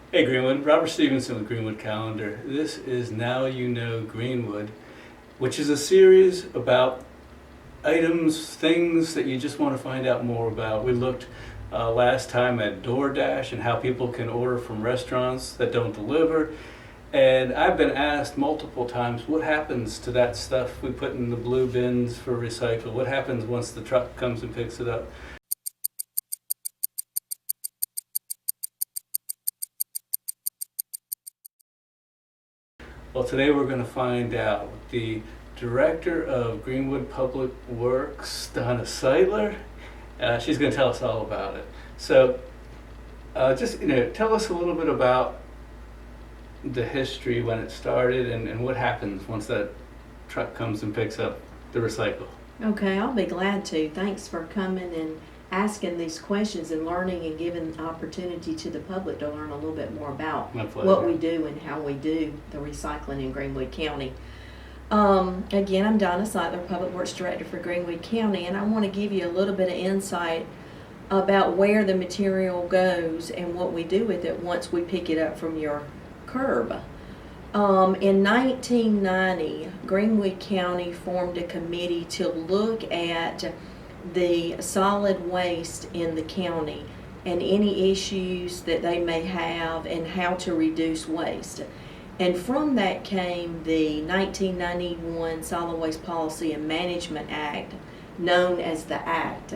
Hey Greenwood, Robert Stevenson with Greenwood Calendar. This is Now You Know Greenwood, which is a series about items, things that you just want to find out more about. We looked last time at DoorDash and how people can order from restaurants that don't deliver. And I've been asked multiple times, what happens to that stuff we put in the blue bins for recycle? What happens once the truck comes and picks it up? Well, today we're going to find out. The director of Greenwood Public Works, Donna Seidler, she's going to tell us all about it. So, just tell us a little bit about the history when it started and what happens once that truck comes and picks up the recycle. Okay, I'll be glad to. Thanks for coming and asking these questions and learning and giving opportunity to the public to learn a little bit more about what we do and how we do the recycling in Greenwood County. Again, I'm Donna Seidler, Public Works Director for Greenwood County, and I want to give you a little bit of insight about where the material goes and what we do with it once we pick it up from your curb. In 1990, Greenwood County formed a committee to look at the solid waste in the county and any issues that they may have and how to reduce waste. And from that came the 1991 Solid Waste Policy and Management Act, known as the Act.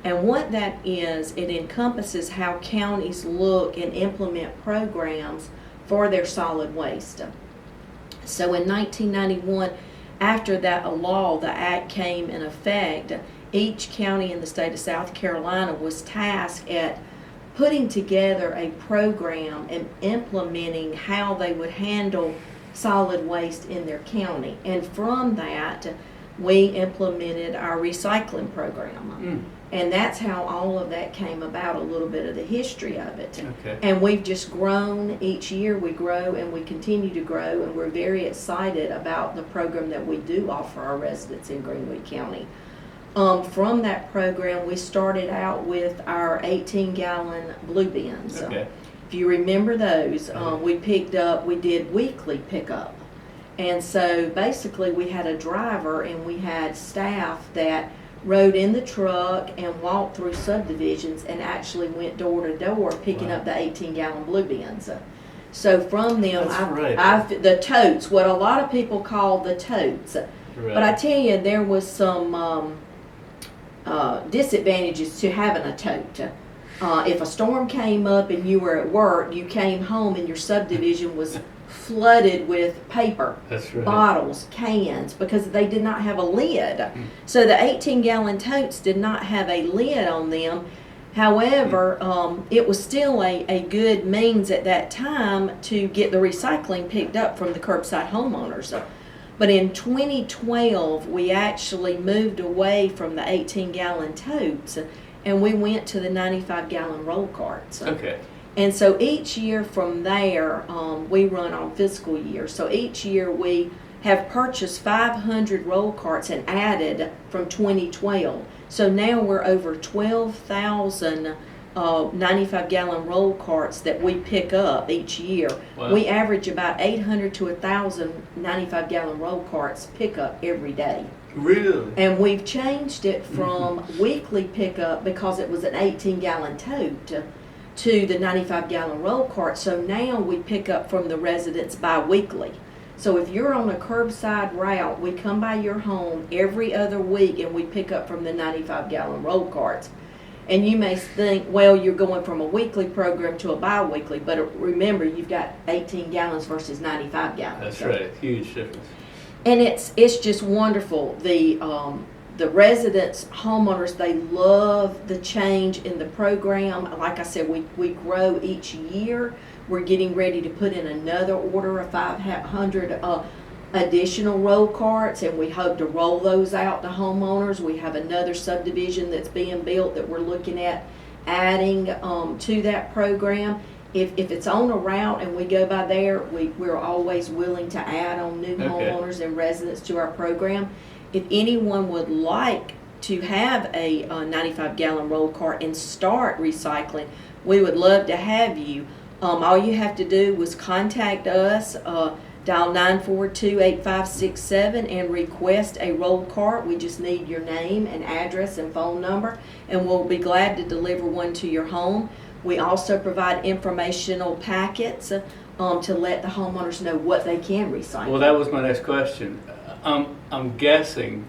And what that is, it encompasses how counties look and implement programs for their solid waste. So in 1991, after that law, the Act came in effect, each county in the state of South Carolina was tasked at putting together a program and implementing how they would handle solid waste in their county. And from that, we implemented our recycling program. And that's how all of that came about, a little bit of the history of it. Okay. And we've just grown. Each year we grow and we continue to grow, and we're very excited about the program that we do offer our residents in Greenwood County. From that program, we started out with our 18-gallon blue bins. Okay. If you remember those, we did weekly pickup. And so basically we had a driver and we had staff that rode in the truck and walked through subdivisions and actually went door to door picking up the 18-gallon blue bins. So from them, the totes, what a lot of people call the totes. Right. But I tell you, there was some disadvantages to having a tote. If a storm came up and you were at work, you came home and your subdivision was flooded with paper, bottles, cans, because they did not have a lid. So the 18-gallon totes did not have a lid on them. However, it was still a good means at that time to get the recycling picked up from the curbside homeowners. But in 2012, we actually moved away from the 18-gallon totes and we went to the 95-gallon roll carts. Okay. And so each year from there, we run on fiscal year. So each year we have purchased 500 roll carts and added from 2012. So now we're over 12,000 95-gallon roll carts that we pick up each year. Wow. We average about 800 to 1,000 95-gallon roll carts pick up every day. Really? And we've changed it from weekly pickup because it was an 18-gallon tote to the 95-gallon roll cart. So now we pick up from the residents bi-weekly. So if you're on a curbside route, we come by your home every other week and we pick up from the 95-gallon roll carts. And you may think, well, you're going from a weekly program to a bi-weekly, but remember, you've got 18 gallons versus 95 gallons. That's right, huge difference. And it's just wonderful. The residents, homeowners, they love the change in the program. Like I said, we grow each year. We're getting ready to put in another order of 500 additional roll carts, and we hope to roll those out to homeowners. We have another subdivision that's being built that we're looking at adding to that program. If it's on a route and we go by there, we're always willing to add on new homeowners and residents to our program. If anyone would like to have a 95-gallon roll cart and start recycling, we would love to have you. All you have to do was contact us, dial 942-8567 and request a roll cart. We just need your name and address and phone number, and we'll be glad to deliver one to your home. We also provide informational packets to let the homeowners know what they can recycle. Well, that was my next question. I'm guessing,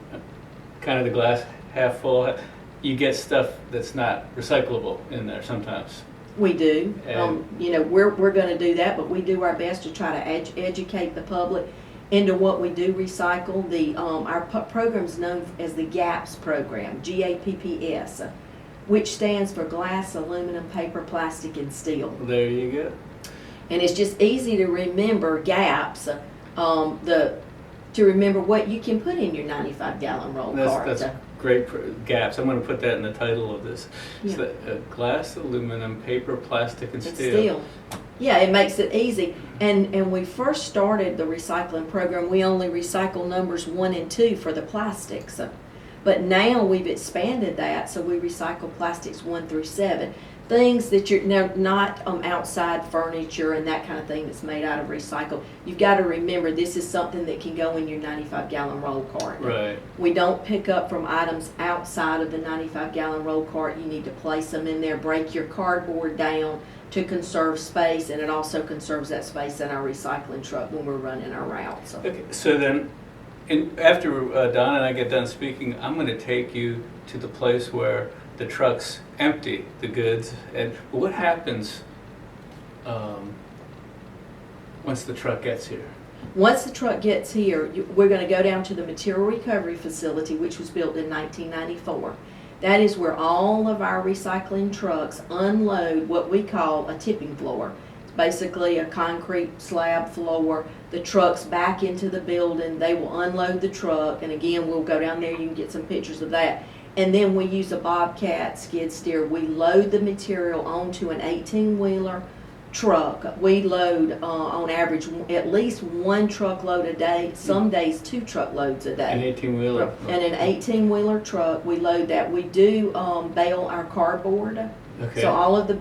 kind of the glass half full, you get stuff that's not recyclable in there sometimes. We do. We're going to do that, but we do our best to try to educate the public into what we do recycle. Our program is known as the GAPS program, GAPPS, which stands for glass, aluminum, paper, plastic, and steel. There you go. And it's just easy to remember GAPS, to remember what you can put in your 95-gallon roll cart. That's great. GAPS. I'm going to put that in the title of this. Yeah. So, glass, aluminum, paper, plastic, and steel. Yeah, it makes it easy. And we first started the recycling program, we only recycle numbers 1 and 2 for the plastics. But now we've expanded that, so we recycle plastics 1 through 7. Things that you're not outside furniture and that kind of thing that's made out of recycle. You've got to remember this is something that can go in your 95-gallon roll cart. Right. We don't pick up from items outside of the 95-gallon roll cart. You need to place them in there, break your cardboard down to conserve space, and it also conserves that space in our recycling truck when we're running our routes. Okay, so then, after Don and I get done speaking, I'm going to take you to the place where the trucks empty the goods. And what happens once the truck gets here? Once the truck gets here, we're going to go down to the material recovery facility, which was built in 1994. That is where all of our recycling trucks unload what we call a tipping floor. It's basically a concrete slab floor. The trucks back into the building. They will unload the truck, and again, we'll go down there. You can get some pictures of that. And then we use a bobcat skid steer. We load the material onto an 18-wheeler truck. We load, on average, at least 1 truckload a day, some days 2 truckloads a day. An 18-wheeler. And an 18-wheeler truck, we load that. We do bale our cardboard. Okay. So all of the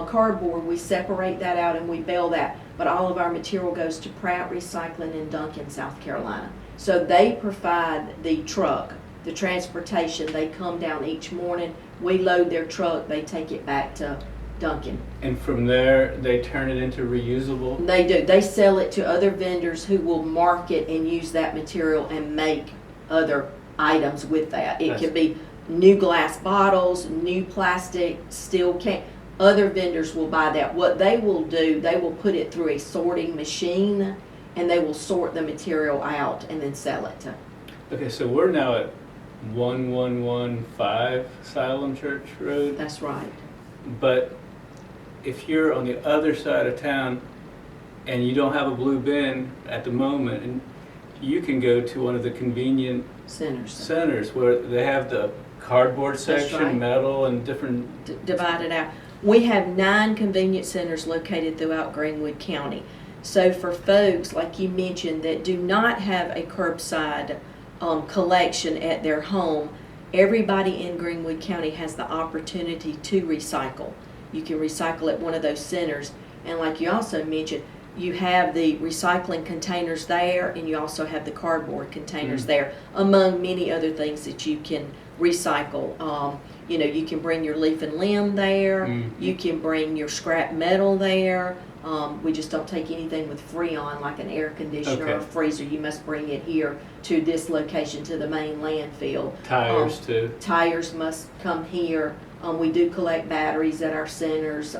cardboard, we separate that out and we bale that. But all of our material goes to Pratt Recycling in Duncan, South Carolina. So they provide the truck, the transportation. They come down each morning, we load their truck, they take it back to Duncan. And from there, they turn it into reusable? They do. They sell it to other vendors who will market and use that material and make other items with that. It could be new glass bottles, new plastic, steel can. Other vendors will buy that. What they will do, they will put it through a sorting machine and they will sort the material out and then sell it. Okay, so we're now at 1115 Siloam Church Road. That's right. But if you're on the other side of town and you don't have a blue bin at the moment, and you can go to one of the convenient centers where they have the cardboard section, right. Metal, and different... Divided out. We have 9 convenience centers located throughout Greenwood County. So for folks, like you mentioned, that do not have a curbside collection at their home, everybody in Greenwood County has the opportunity to recycle. You can recycle at one of those centers. And like you also mentioned, you have the recycling containers there, and you also have the cardboard containers there, among many other things that you can recycle. You can bring your leaf and limb there. You can bring your scrap metal there. We just don't take anything with Freon, like an air conditioner or a freezer. You must bring it here to this location, to the main landfill. Tires too. Tires must come here. We do collect batteries at our centers,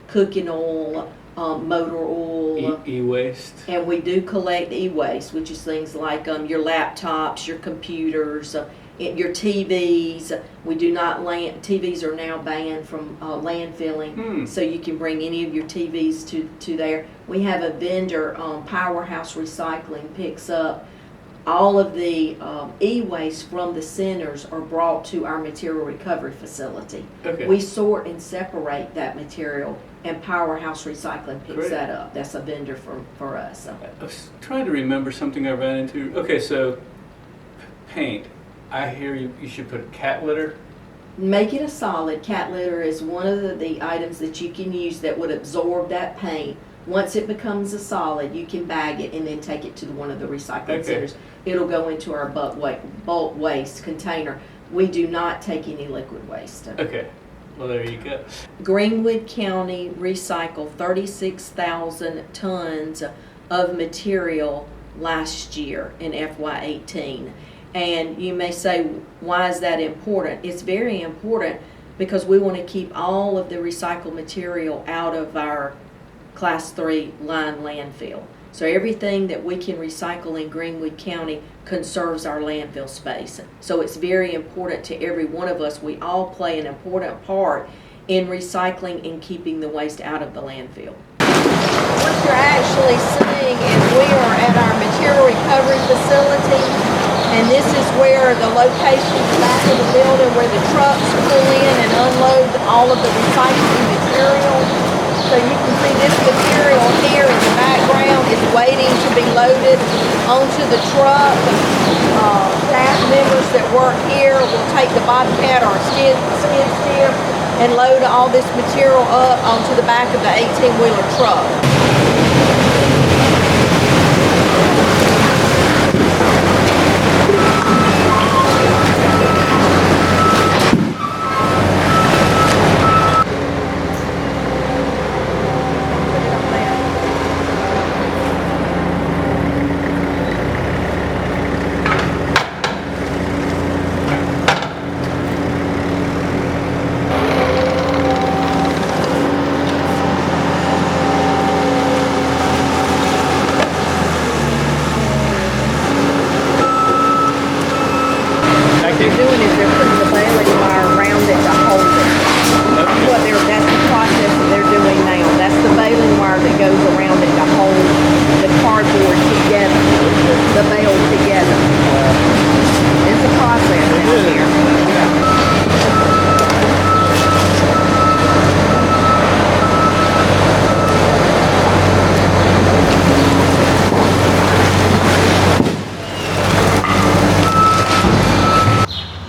cooking oil, motor oil. E-waste. And we do collect e-waste, which is things like your laptops, your computers, your TVs. We do not TVs are now banned from landfilling, so you can bring any of your TVs to there. We have a vendor, Powerhouse Recycling, picks up all of the e-waste from the centers are brought to our material recovery facility. Okay. We sort and separate that material, and Powerhouse Recycling picks that up. That's a vendor for us. I was trying to remember something I ran into. Okay, so paint. I hear you should put cat litter Make it a solid. Cat litter is one of the items that you can use that would absorb that paint. Once it becomes a solid, you can bag it and then take it to one of the recycling centers. It'll go into our bulk waste container. We do not take any liquid waste. Okay. Well, there you go. Greenwood County recycled 36,000 tons of material last year in FY18. And you may say, why is that important? It's very important because we want to keep all of the recycled material out of our Class 3 line landfill. So everything that we can recycle in Greenwood County conserves our landfill space. So it's very important to every one of us. We all play an important part in recycling and keeping the waste out of the landfill. What you're actually seeing is we are at our material recovery facility, and this is where the location in the back of the building where the trucks pull in and unload all of the recycling material. So you can see this material here in the background is waiting to be loaded onto the truck. Staff members that work here will take the bobcat or skid steer and load all this material up onto the back of the 18-wheeler truck.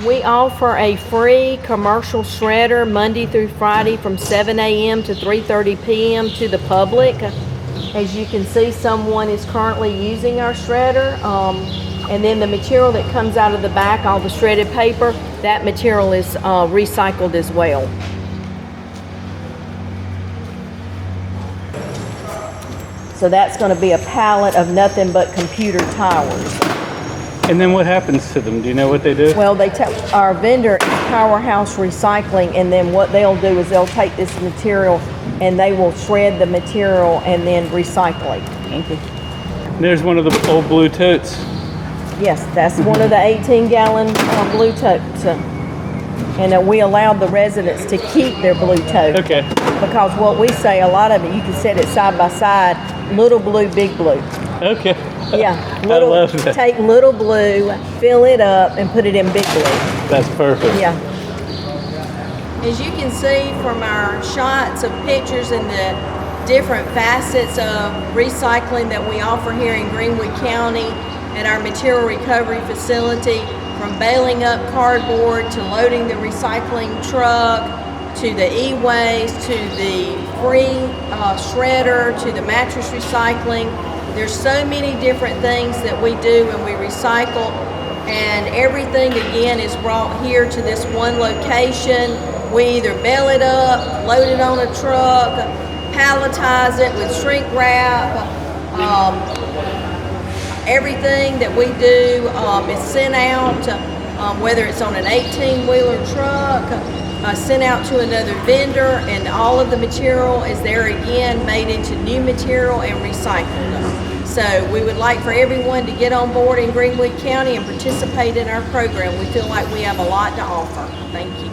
We offer a free commercial shredder Monday through Friday from 7 a.m. to 3:30 p.m. to the public. As you can see, someone is currently using our shredder. And then the material that comes out of the back, all the shredded paper, that material is recycled as well. So that's going to be a pallet of nothing but computer towers. And then what happens to them? Do you know what they do? Well, our vendor is Powerhouse Recycling, and then what they'll do is they'll take this material and they will shred the material and then recycle it. Okay. There's one of the old blue totes. Yes, that's one of the 18-gallon blue totes. And we allowed the residents to keep their blue tote. Okay. Because what we say, a lot of it, you can set it side by side, little blue, big blue. Okay. Yeah, I love that. Take little blue, fill it up, and put it in big blue. That's perfect. Yeah. As you can see from our shots of pictures and the different facets of recycling that we offer here in Greenwood County at our material recovery facility, from baling up cardboard to loading the recycling truck to the e-waste to the free shredder to the mattress recycling. There's so many different things that we do when we recycle, and everything again is brought here to this one location. We either bale it up, load it on a truck, palletize it with shrink wrap. Everything that we do is sent out, whether it's on an 18-wheeler truck, sent out to another vendor, and all of the material is there again made into new material and recycled. So we would like for everyone to get on board in Greenwood County and participate in our program. We feel like we have a lot to offer. Thank you.